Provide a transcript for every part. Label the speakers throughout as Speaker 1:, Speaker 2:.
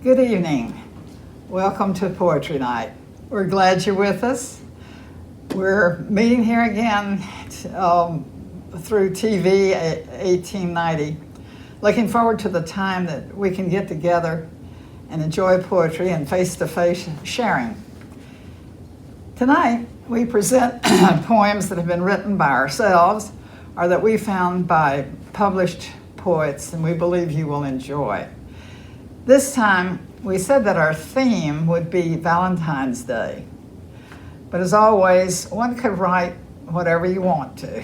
Speaker 1: Good evening. Welcome to Poetry Night. We're glad you're with us. We're meeting here again through TV at 1890. Looking forward to the time that we can get together and enjoy poetry and face-to-face sharing. Tonight, we present poems that have been written by ourselves or that we found by published poets, and we believe you will enjoy. This time, we said that our theme would be Valentine's Day. But as always, one could write whatever you want to.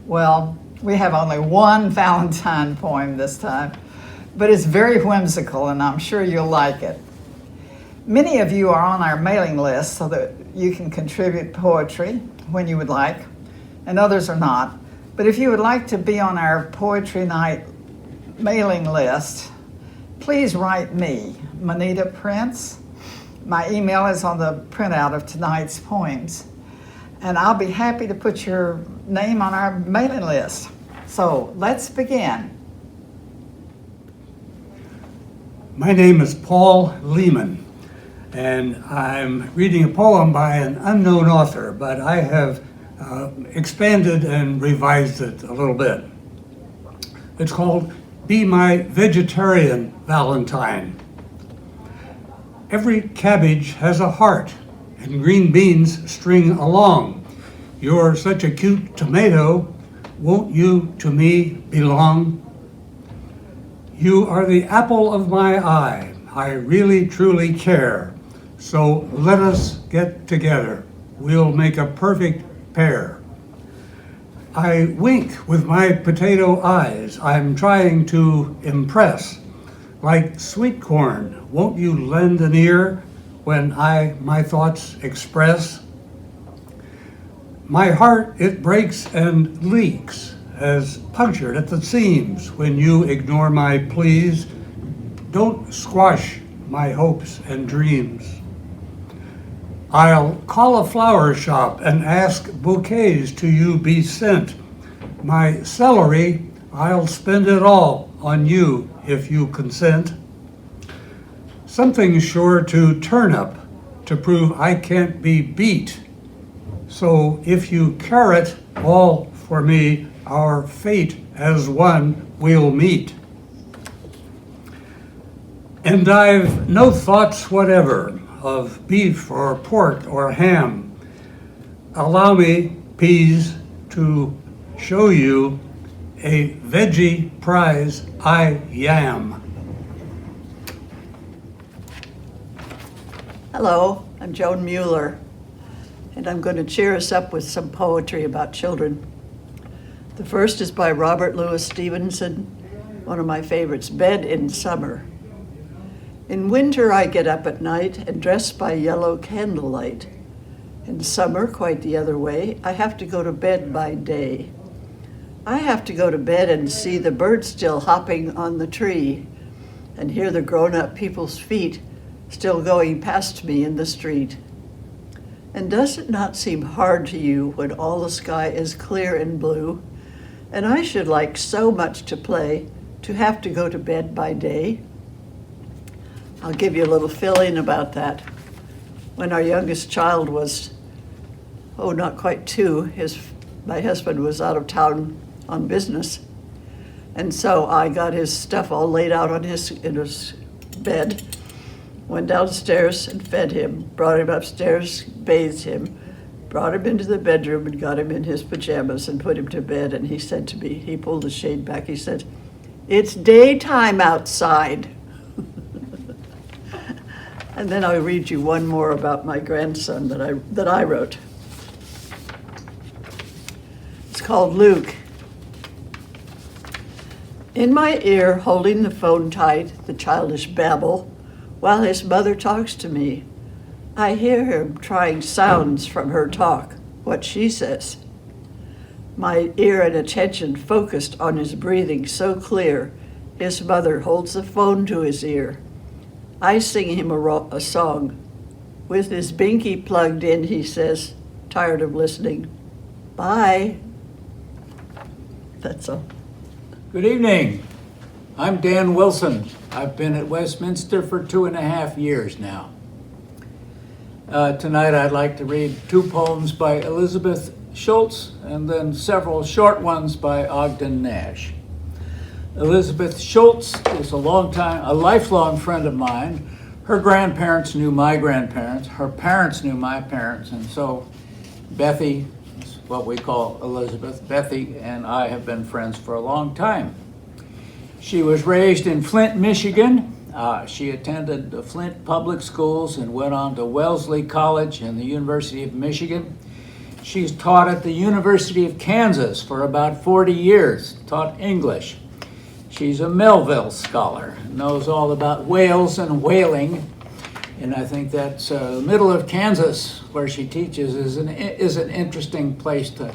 Speaker 1: Well, we have only one Valentine poem this time, but it's very whimsical, and I'm sure you'll like it. Many of you are on our mailing list so that you can contribute poetry when you would like, and others are not. But if you would like to be on our Poetry Night mailing list, please write me, Manita Prince. My email is on the printout of tonight's poems, and I'll be happy to put your name on our mailing list. So let's begin.
Speaker 2: My name is Paul Lehman, and I'm reading a poem by an unknown author, but I have expanded and revised it a little bit. It's called Be My Vegetarian Valentine. Every cabbage has a heart, and green beans string along. You're such a cute tomato, won't you to me belong? You are the apple of my eye, I really truly care. So let us get together, we'll make a perfect pair. I wink with my potato eyes, I'm trying to impress. Like sweet corn, won't you lend an ear when I my thoughts express? My heart, it breaks and leaks, as punctured at the seams when you ignore my pleas. Don't squash my hopes and dreams. I'll call a flower shop and ask bouquets to you be sent. My celery, I'll spend it all on you if you consent. Something's sure to turn up to prove I can't be beat. So if you carrot all for me, our fate as one we'll meet. And I've no thoughts whatever of beef or pork or ham. Allow me, peas, to show you a veggie prize I yam.
Speaker 3: Hello, I'm Joan Mueller, and I'm going to cheer us up with some poetry about children. The first is by Robert Louis Stevenson, one of my favorites, Bed in Summer. In winter I get up at night and dress by yellow candlelight. In summer, quite the other way, I have to go to bed by day. I have to go to bed and see the birds still hopping on the tree and hear the grown-up people's feet still going past me in the street. And does it not seem hard to you when all the sky is clear and blue, and I should like so much to play to have to go to bed by day? I'll give you a little fill-in about that. When our youngest child was, not quite 2, my husband was out of town on business, and so I got his stuff all laid out in his bed, went downstairs and fed him, brought him upstairs, bathed him, brought him into the bedroom and got him in his pajamas and put him to bed. And he said to me, he pulled the shade back, he said, "It's daytime outside." And then I'll read you one more about my grandson that I wrote. It's called Luke. In my ear, holding the phone tight, the childish babble, while his mother talks to me, I hear him trying sounds from her talk, what she says. My ear and attention focused on his breathing so clear, his mother holds the phone to his ear. I sing him a song. With his binky plugged in, he says, tired of listening, "Bye." That's all.
Speaker 4: Good evening. I'm Dan Wilson. I've been at Westminster for 2.5 years now. Tonight I'd like to read 2 poems by Elizabeth Schultz and then several short ones by Ogden Nash. Elizabeth Schultz is a lifelong friend of mine. Her grandparents knew my grandparents, her parents knew my parents, and so Bethy, is what we call Elizabeth, Bethy and I have been friends for a long time. She was raised in Flint, Michigan. She attended the Flint public schools and went on to Wellesley College and the University of Michigan. She's taught at the University of Kansas for about 40 years, taught English. She's a Melville scholar, knows all about whales and whaling, and I think that's the middle of Kansas where she teaches is an interesting place to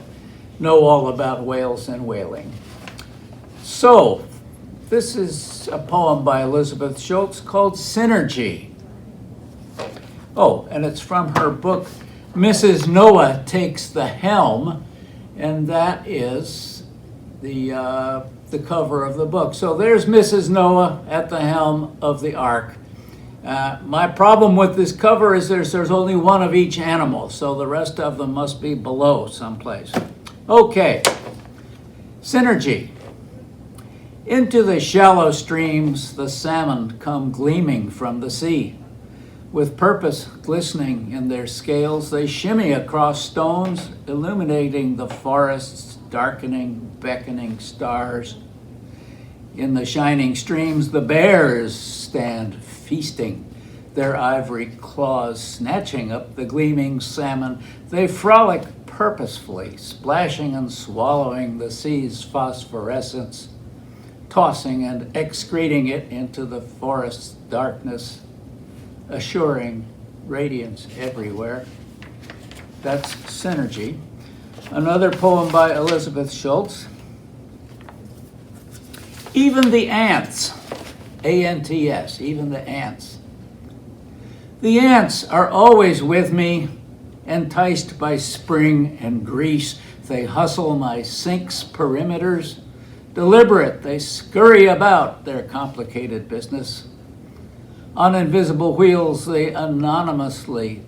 Speaker 4: know all about whales and whaling. So, this is a poem by Elizabeth Schultz called Synergy. Oh, and it's from her book, Mrs. Noah Takes the Helm, and that is the cover of the book. So there's Mrs. Noah at the helm of the ark. My problem with this cover is there's only one of each animal, so the rest of them must be below someplace. Okay, Synergy. Into the shallow streams the salmon come gleaming from the sea. With purpose glistening in their scales, they shimmy across stones, illuminating the forest's darkening, beckoning stars. In the shining streams, the bears stand feasting, their ivory claws snatching up the gleaming salmon. They frolic purposefully, splashing and swallowing the sea's phosphorescence, tossing and excreting it into the forest's darkness, assuring radiance everywhere. That's Synergy. Another poem by Elizabeth Schultz. Even the ants, A-N-T-S, even the ants. The ants are always with me, enticed by spring and grease. They hustle my sink's perimeters. Deliberate, they scurry about their complicated business. On invisible wheels, they anonymously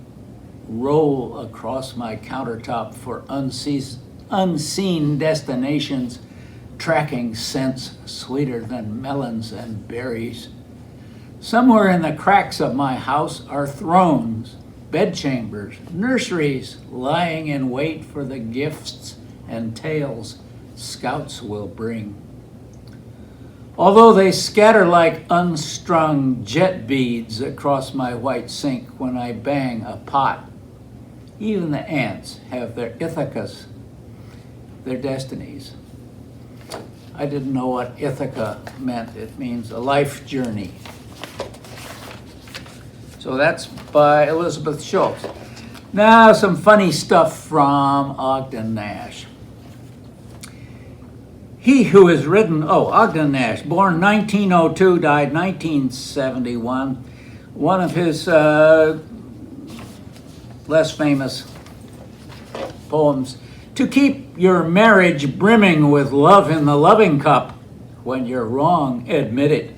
Speaker 4: roll across my countertop for unseen destinations, tracking scents sweeter than melons and berries. Somewhere in the cracks of my house are thrones, bedchambers, nurseries, lying in wait for the gifts and tales scouts will bring. Although they scatter like unstrung jet beads across my white sink when I bang a pot, even the ants have their Ithacas, their destinies. I didn't know what Ithaca meant. It means a life journey. So that's by Elizabeth Schultz. Now some funny stuff from Ogden Nash. He who has written, Ogden Nash, born 1902, died 1971. One of his less famous poems, to keep your marriage brimming with love in the loving cup. When you're wrong, admit it.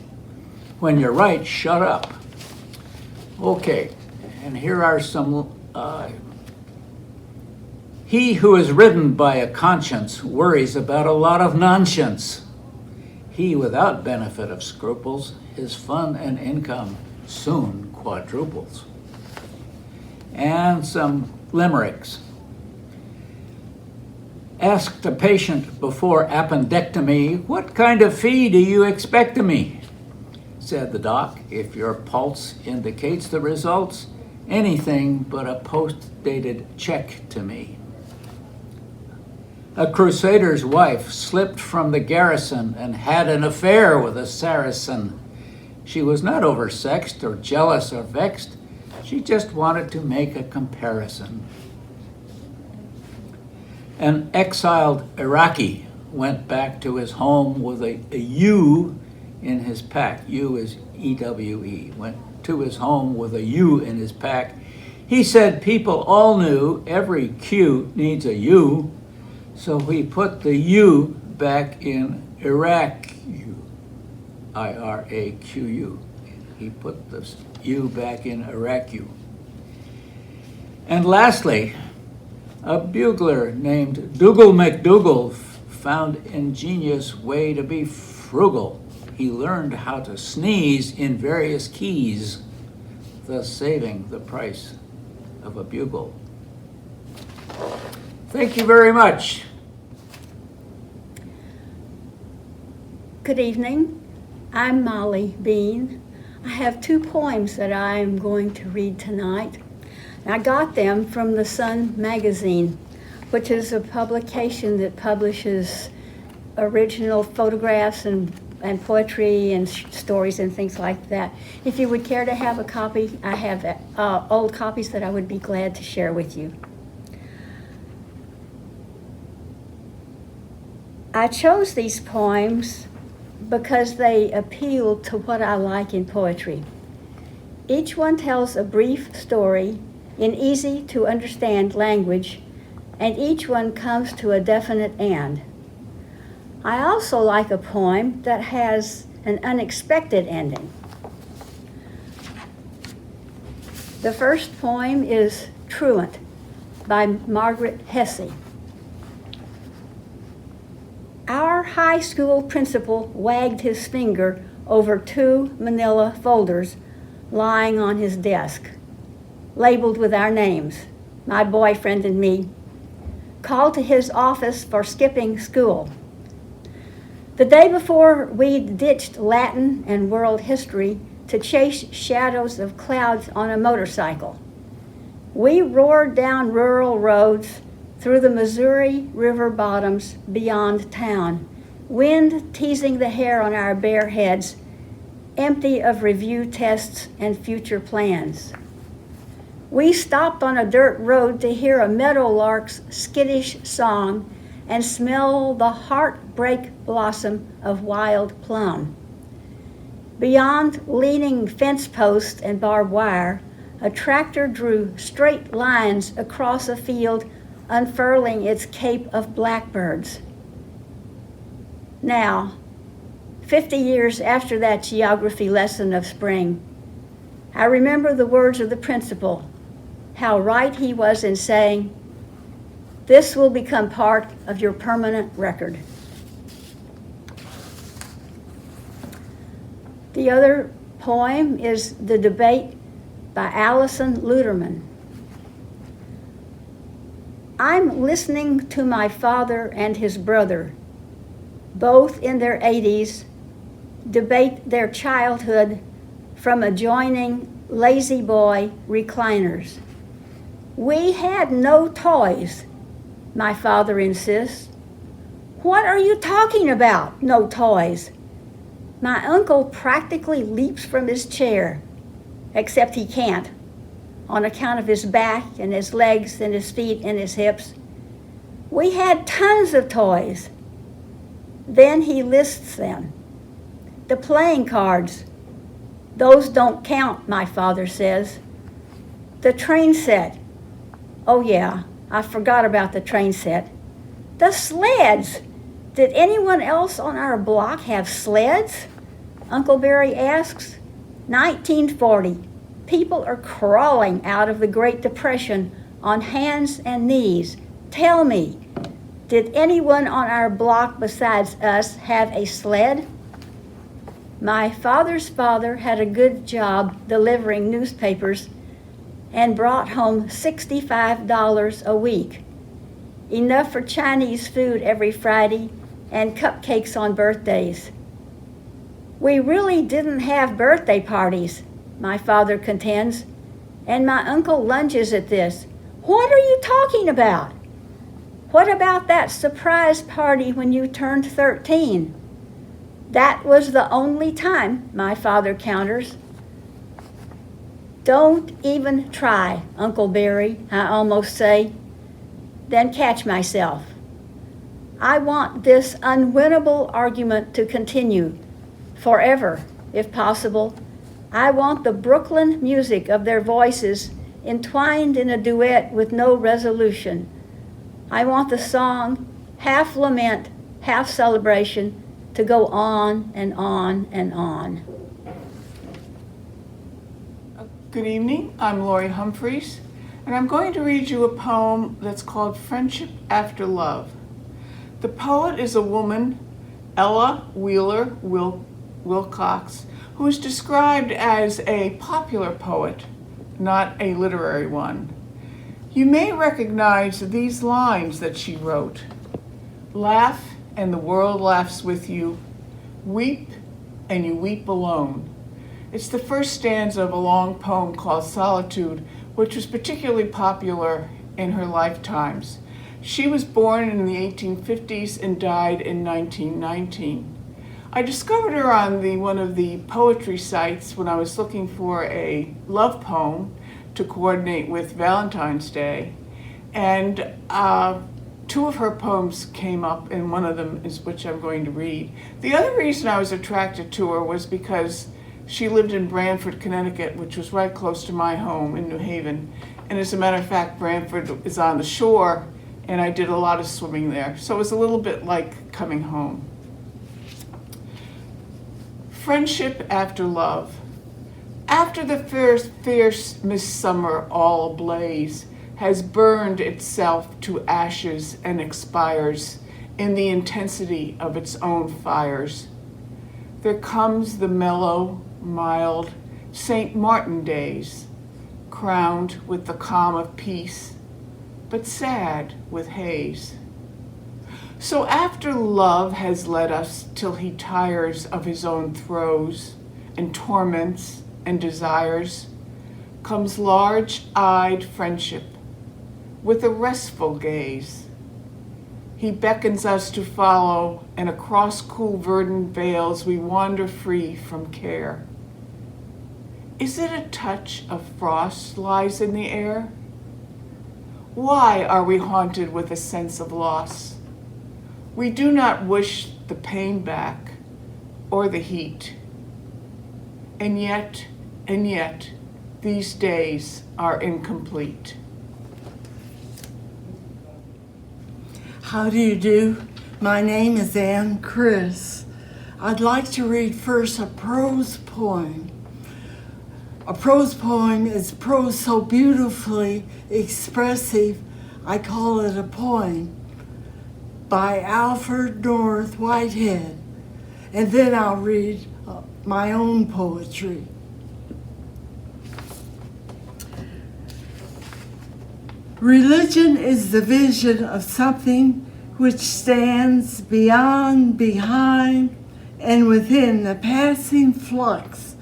Speaker 4: When you're right, shut up. Okay, and here are some he who is ridden by a conscience worries about a lot of nonsense. He without benefit of scruples, his fun and income soon quadruples. And some limericks. Asked a patient before appendectomy, what kind of fee do you expect of me? Said the doc, if your pulse indicates the results, anything but a post-dated check to me. A crusader's wife slipped from the garrison and had an affair with a Saracen. She was not oversexed or jealous or vexed. She just wanted to make a comparison. An exiled Iraqi went back to his home with a U in his pack. U is E-W-E. Went to his home with a U in his pack. He said people all knew every Q needs a U, so he put the U back in Iraq. Iraqu. He put the U back in Iraqu. And lastly, a bugler named Dougal MacDougall found ingenious way to be frugal. He learned how to sneeze in various keys, thus saving the price of a bugle. Thank you very much.
Speaker 5: Good evening. I'm Molly Bean. I have 2 poems that I'm going to read tonight. I got them from the Sun magazine, which is a publication that publishes original photographs and poetry and stories and things like that. If you would care to have a copy, I have old copies that I would be glad to share with you. I chose these poems because they appeal to what I like in poetry. Each one tells a brief story in easy to understand language, and each one comes to a definite end. I also like a poem that has an unexpected ending. The first poem is Truant by Margaret Hesse. Our high school principal wagged his finger over 2 manila folders lying on his desk, labeled with our names, my boyfriend and me, called to his office for skipping school. The day before, we'd ditched Latin and world history to chase shadows of clouds on a motorcycle. We roared down rural roads through the Missouri River bottoms beyond town, wind teasing the hair on our bare heads, empty of review tests and future plans. We stopped on a dirt road to hear a meadowlark's skittish song and smell the heartbreak blossom of wild plum. Beyond leaning fence posts and barbed wire, a tractor drew straight lines across a field, unfurling its cape of blackbirds. Now, 50 years after that geography lesson of spring, I remember the words of the principal, how right he was in saying, "This will become part of your permanent record." The other poem is The Debate by Allison Luderman. I'm listening to my father and his brother, both in their 80s, debate their childhood from adjoining lazy boy recliners. We had no toys, my father insists. What are you talking about, no toys? My uncle practically leaps from his chair, except he can't, on account of his back and his legs and his feet and his hips. We had tons of toys. Then he lists them. The playing cards, those don't count, my father says. The train set, oh yeah, I forgot about the train set. The sleds, did anyone else on our block have sleds? Uncle Barry asks. 1940. People are crawling out of the Great Depression on hands and knees. Tell me, did anyone on our block besides us have a sled? My father's father had a good job delivering newspapers and brought home $65 a week, enough for Chinese food every Friday and cupcakes on birthdays. We really didn't have birthday parties, my father contends, and my uncle lunges at this. What are you talking about? What about that surprise party when you turned 13? That was the only time, my father counters. Don't even try, Uncle Barry, I almost say, then catch myself. I want this unwinnable argument to continue, forever, if possible. I want the Brooklyn music of their voices entwined in a duet with no resolution. I want the song, half lament, half celebration, to go on and on and on.
Speaker 6: Good evening, I'm Lori Humphreys, and I'm going to read you a poem that's called Friendship After Love. The poet is a woman, Ella Wheeler Wilcox, who is described as a popular poet, not a literary one. You may recognize these lines that she wrote. Laugh and the world laughs with you. Weep and you weep alone. It's the first stanza of a long poem called Solitude, which was particularly popular in her lifetimes. She was born in the 1850s and died in 1919. I discovered her on one of the poetry sites when I was looking for a love poem to coordinate with Valentine's Day, and two of her poems came up, and one of them is which I'm going to read. The other reason I was attracted to her was because she lived in Branford, Connecticut, which was right close to my home in New Haven. And as a matter of fact, Branford is on the shore, and I did a lot of swimming there. So it was a little bit like coming home. Friendship after love. After the fierce midsummer all ablaze has burned itself to ashes and expires in the intensity of its own fires, there comes the mellow, mild St. Martin days, crowned with the calm of peace, but sad with haze. So after love has led us till he tires of his own throes and torments and desires, comes large-eyed friendship with a restful gaze. He beckons us to follow, and across cool verdant vales we wander free from care. Is it a touch of frost lies in the air? Why are we haunted with a sense of loss? We do not wish the pain back or the heat. And yet, these days are incomplete.
Speaker 7: How do you do? My name is Ann Chris. I'd like to read first a prose poem. A prose poem is prose so beautifully expressive, I call it a poem, by Alfred North Whitehead. And then I'll read my own poetry. Religion is the vision of something which stands beyond, behind, and within the passing flux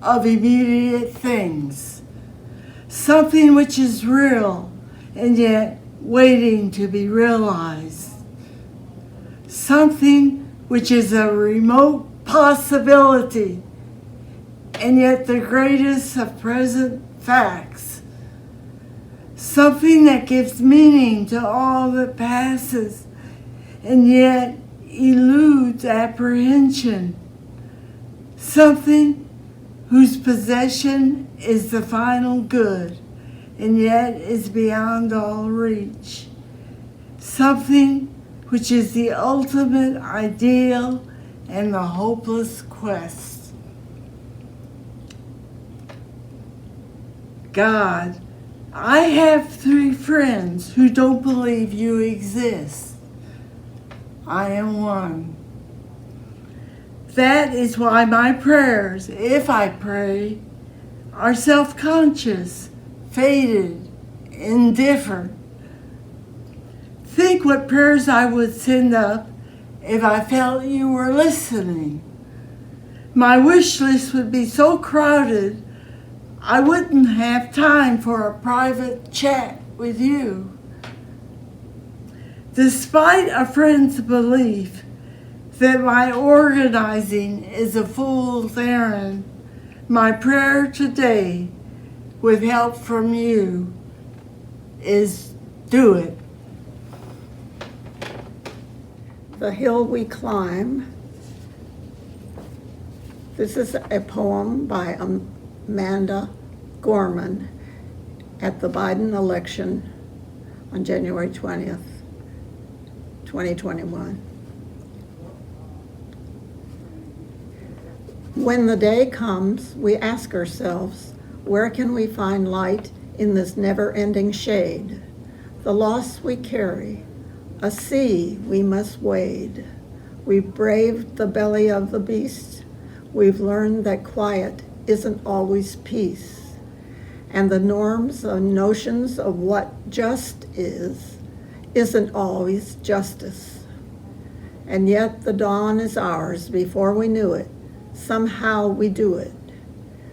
Speaker 7: of immediate things. Something which is real and yet waiting to be realized. Something which is a remote possibility and yet the greatest of present facts. Something that gives meaning to all that passes and yet eludes apprehension. Something whose possession is the final good and yet is beyond all reach. Something which is the ultimate ideal and the hopeless quest. God, I have 3 friends who don't believe you exist. I am one. That is why my prayers, if I pray, are self-conscious, faded, indifferent. Think what prayers I would send up if I felt you were listening. My wish list would be so crowded, I wouldn't have time for a private chat with you. Despite a friend's belief that my organizing is a fool's errand, my prayer today, with help from you, is do it.
Speaker 8: The Hill We Climb. This is a poem by Amanda Gorman at the Biden election on January 20th, 2021. When the day comes, we ask ourselves, where can we find light in this never-ending shade? The loss we carry, a sea we must wade. We've braved the belly of the beast. We've learned that quiet isn't always peace. And the norms and notions of what just isn't always justice. And yet the dawn is ours before we knew it. Somehow we do it.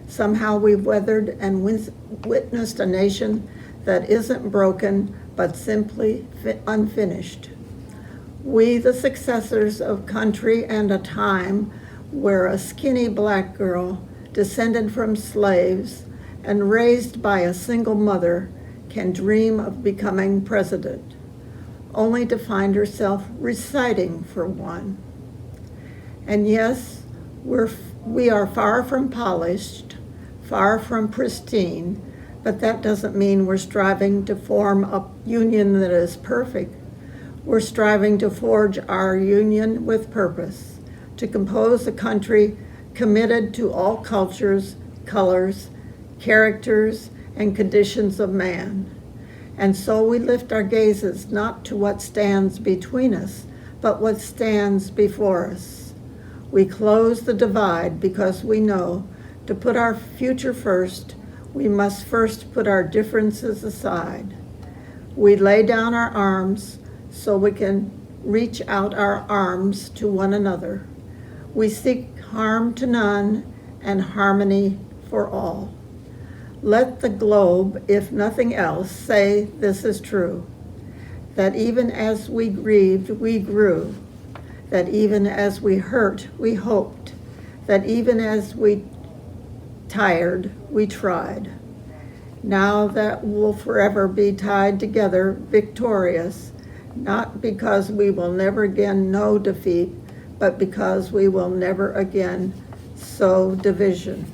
Speaker 8: Somehow we've weathered and witnessed a nation that isn't broken but simply unfinished. We, the successors of country and a time where a skinny black girl, descended from slaves and raised by a single mother, can dream of becoming president, only to find herself reciting for one. And yes, we are far from polished, far from pristine, but that doesn't mean we're striving to form a union that is perfect. We're striving to forge our union with purpose, to compose a country committed to all cultures, colors, characters, and conditions of man. And so we lift our gazes not to what stands between us, but what stands before us. We close the divide because we know to put our future first, we must first put our differences aside. We lay down our arms so we can reach out our arms to one another. We seek harm to none and harmony for all. Let the globe, if nothing else, say this is true, that even as we grieved, we grew, that even as we hurt, we hoped, that even as we tired, we tried. Now that we'll forever be tied together, victorious, not because we will never again know defeat, but because we will never again sow division.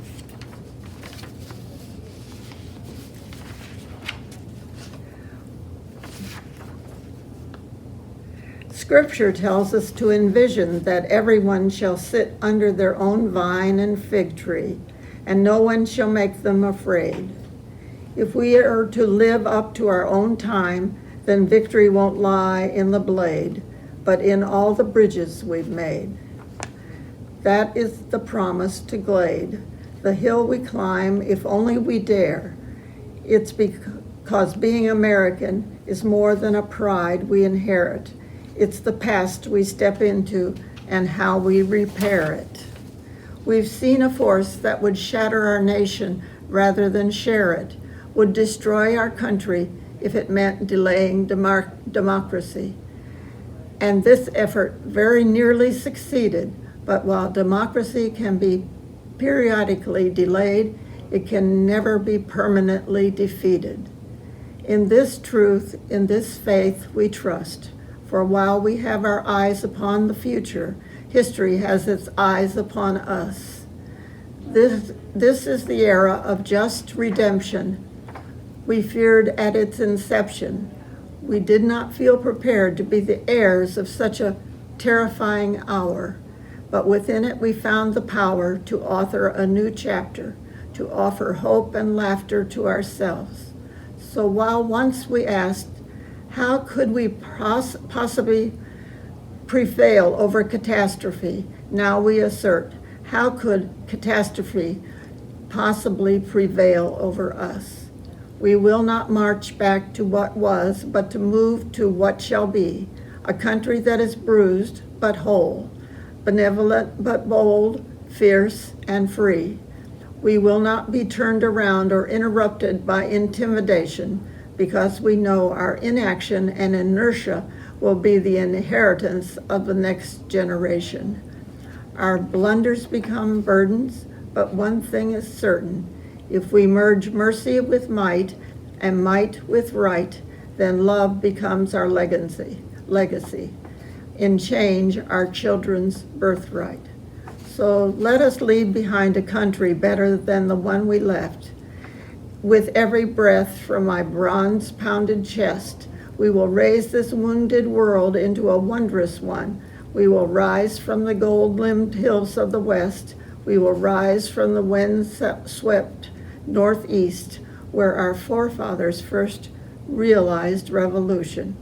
Speaker 8: Scripture tells us to envision that everyone shall sit under their own vine and fig tree, and no one shall make them afraid. If we are to live up to our own time, then victory won't lie in the blade, but in all the bridges we've made. That is the promise to Glade, the hill we climb if only we dare. It's because being American is more than a pride we inherit. It's the past we step into and how we repair it. We've seen a force that would shatter our nation rather than share it, would destroy our country if it meant delaying democracy. And this effort very nearly succeeded, but while democracy can be periodically delayed, it can never be permanently defeated. In this truth, in this faith, we trust. For while we have our eyes upon the future, history has its eyes upon us. This is the era of just redemption we feared at its inception. We did not feel prepared to be the heirs of such a terrifying hour, but within it we found the power to author a new chapter, to offer hope and laughter to ourselves. So while once we asked, how could we possibly prevail over catastrophe? Now we assert, how could catastrophe possibly prevail over us? We will not march back to what was, but to move to what shall be, a country that is bruised but whole, benevolent but bold, fierce and free. We will not be turned around or interrupted by intimidation, because we know our inaction and inertia will be the inheritance of the next generation. Our blunders become burdens, but one thing is certain. If we merge mercy with might and might with right, then love becomes our legacy. In change, our children's birthright. So let us leave behind a country better than the one we left. With every breath from my bronze-pounded chest, we will raise this wounded world into a wondrous one. We will rise from the gold-limbed hills of the West. We will rise from the wind-swept northeast, where our forefathers first realized revolution.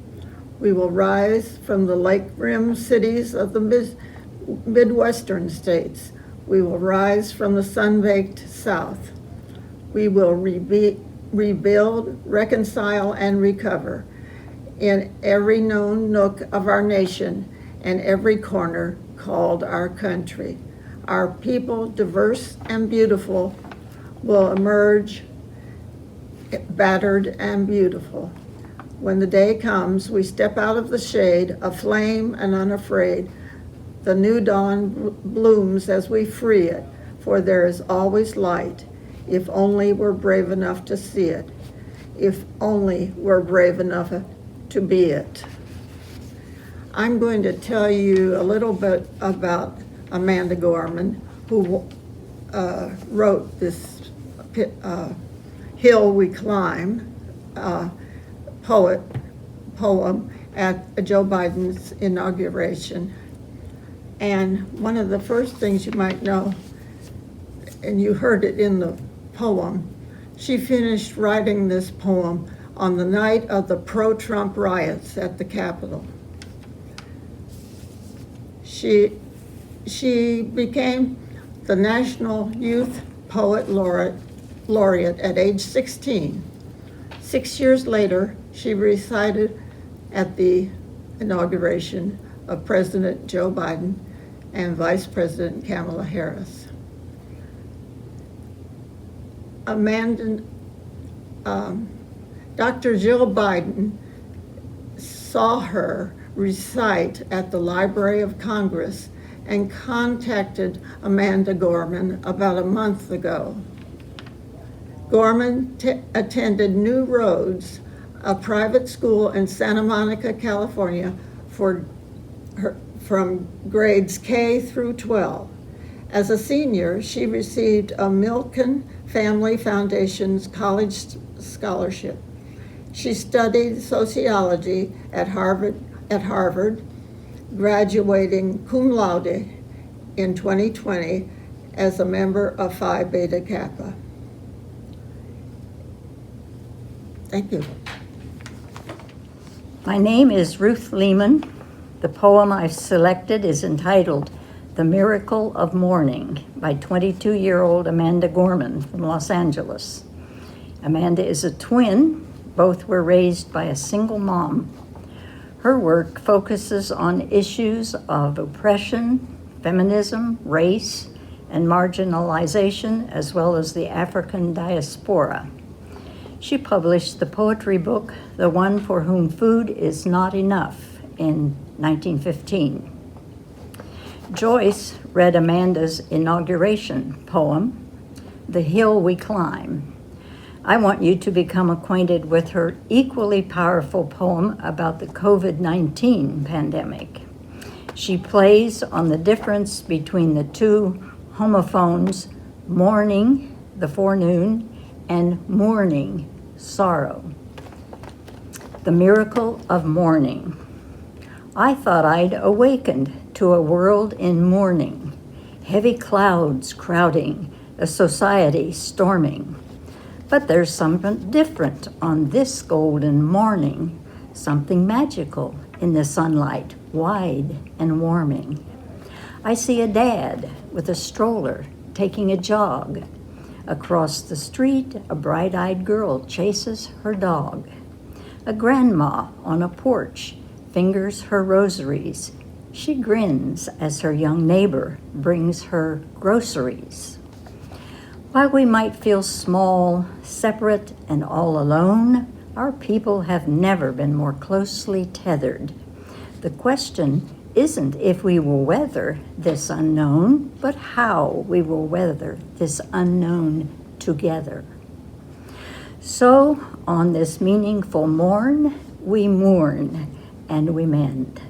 Speaker 8: We will rise from the lake-rimmed cities of the Midwestern states. We will rise from the sun-baked South. We will rebuild, reconcile, and recover in every known nook of our nation and every corner called our country. Our people, diverse and beautiful, will emerge battered and beautiful. When the day comes, we step out of the shade, aflame and unafraid. The new dawn blooms as we free it, for there is always light, if only we're brave enough to see it, if only we're brave enough to be it. I'm going to tell you a little bit about Amanda Gorman, who wrote this Hill We Climb poem at Joe Biden's inauguration. And one of the first things you might know, and you heard it in the poem, she finished writing this poem on the night of the pro-Trump riots at the Capitol. She became the National Youth Poet Laureate at age 16. 6 years later, she recited at the inauguration of President Joe Biden and Vice President Kamala Harris. Dr. Jill Biden saw her recite at the Library of Congress and contacted Amanda Gorman about a month ago. Gorman attended New Roads, a private school in Santa Monica, California, from grades K through 12. As a senior, she received a Milken Family Foundation's college scholarship. She studied sociology at Harvard, graduating cum laude in 2020 as a member of Phi Beta Kappa. Thank you.
Speaker 5: My name is Ruth Lehman. The poem I've selected is entitled The Miracle of Mourning by 22-year-old Amanda Gorman from Los Angeles. Amanda is a twin. Both were raised by a single mom. Her work focuses on issues of oppression, feminism, race, and marginalization, as well as the African diaspora. She published the poetry book, The One for Whom Food Is Not Enough, in 1915. Joyce read Amanda's inauguration poem, The Hill We Climb. I want you to become acquainted with her equally powerful poem about the COVID-19 pandemic. She plays on the difference between the two homophones, mourning, the forenoon, and mourning, sorrow. The Miracle of Mourning. I thought I'd awakened to a world in mourning, heavy clouds crowding, a society storming. But there's something different on this golden morning, something magical in the sunlight, wide and warming. I see a dad with a stroller taking a jog. Across the street, a bright-eyed girl chases her dog. A grandma on a porch fingers her rosaries. She grins as her young neighbor brings her groceries. While we might feel small, separate, and all alone, our people have never been more closely tethered. The question isn't if we will weather this unknown, but how we will weather this unknown together. So, on this meaningful morn, we mourn and we mend.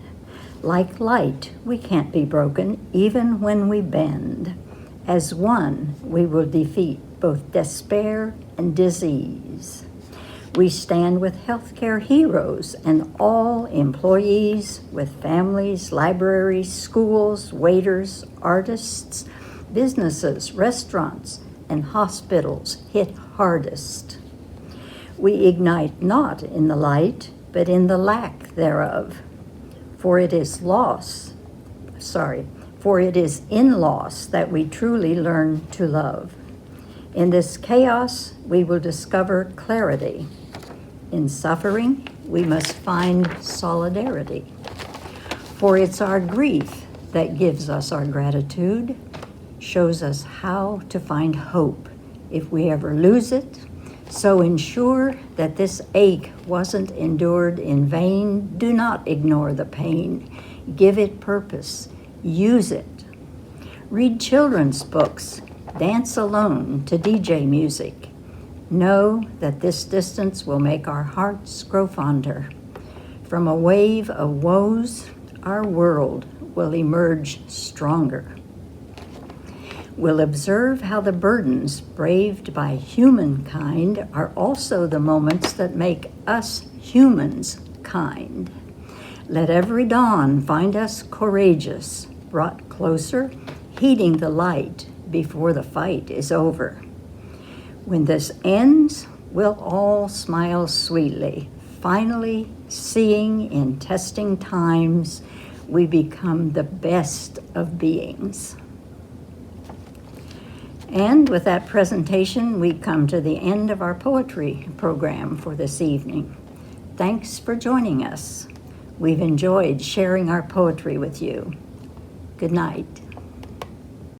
Speaker 5: Like light, we can't be broken even when we bend. As one, we will defeat both despair and disease. We stand with healthcare heroes and all employees, with families, libraries, schools, waiters, artists, businesses, restaurants, and hospitals hit hardest. We ignite not in the light, but in the lack thereof. For it is in loss that we truly learn to love. In this chaos, we will discover clarity. In suffering, we must find solidarity. For it's our grief that gives us our gratitude, shows us how to find hope if we ever lose it. So ensure that this ache wasn't endured in vain. Do not ignore the pain. Give it purpose. Use it. Read children's books. Dance alone to DJ music. Know that this distance will make our hearts grow fonder. From a wave of woes, our world will emerge stronger. We'll observe how the burdens braved by humankind are also the moments that make us humans kind. Let every dawn find us courageous, brought closer, heeding the light before the fight is over. When this ends, we'll all smile sweetly, finally seeing in testing times we become the best of beings. And with that presentation, we come to the end of our poetry program for this evening. Thanks for joining us. We've enjoyed sharing our poetry with you. Good night.